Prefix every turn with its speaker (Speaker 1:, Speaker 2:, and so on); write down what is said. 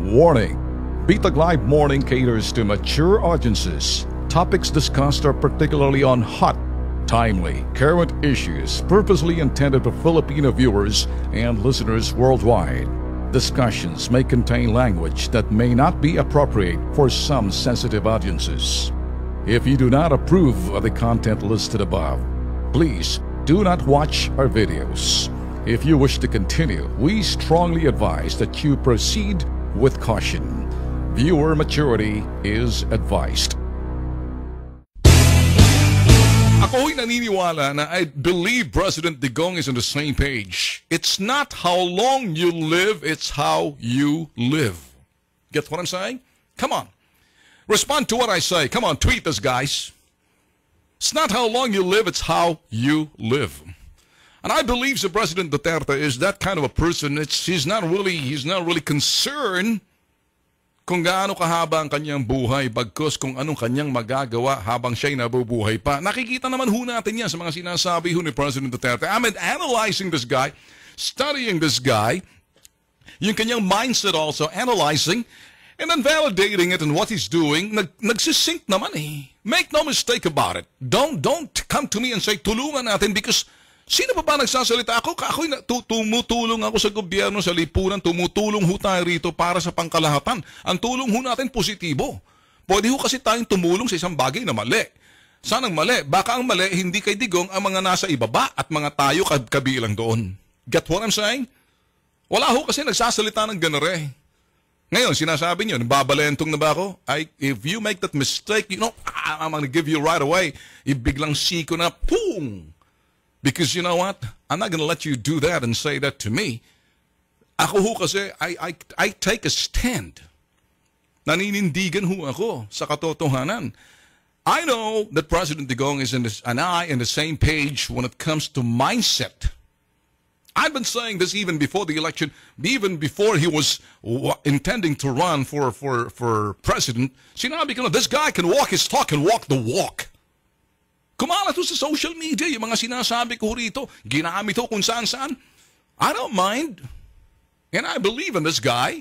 Speaker 1: Warning! Bitag Live Morning caters to mature audiences. Topics discussed are particularly on hot, timely, current issues purposely intended for Filipino viewers and listeners worldwide. Discussions may contain language that may not be appropriate for some sensitive audiences. If you do not approve of the content listed above, please do not watch our videos. If you wish to continue, we strongly advise that you proceed with caution. Viewer maturity is advised. Ako'y naniniwala na I believe President Digong is on the same page. It's not how long you live, it's how you live. Get what I'm saying? Come on. Respond to what I say. Come on, tweet us, guys. It's not how long you live, it's how you live. And I believe the President Duterte is that kind of a person. He's not really concerned kung gaano kahaba ang kanyang buhay, bagkus kung anong kanyang magagawa habang siya'y nabubuhay pa. Nakikita naman ho natin yan sa mga sinasabi ho ni President Duterte. I mean, analyzing this guy, studying this guy, yung kanyang mindset also, analyzing, and then validating it and what he's doing, nagsisync naman eh. Make no mistake about it. Don't come to me and say, tulungan natin, because sino pa ba nagsasalita? Ako'y tumutulong ako sa gobyerno, sa lipunan, tumutulong ho tayo rito para sa pangkalahatan. Ang tulong ho natin positibo. Pwede ho kasi tayong tumulong sa isang bagay na mali. Sanang mali? Baka ang mali, hindi kay Digong ang mga nasa ibaba at mga tayo kabilang doon. Get what I'm saying? Wala ho kasi nagsasalita ng ganare. Ngayon, sinasabi nyo, babalentong na ba ako? If you make that mistake, I'm gonna give you right away. Ibiglang siko na, boom! Because you know what? I'm not going to let you do that and say that to me. Ako ho kasi, I take a stand. Naninindigan ho ako sa katotohanan. I know that President Digong is and I in the same page when it comes to mindset. I've been saying this even before the election, even before he was intending to run for president. Sinabi ko na, this guy can walk his talk and walk the walk. Kumalat sa social media, yung mga sinasabi ko rito, ginamit ko kung saan-saan. I don't mind. And I believe in this guy.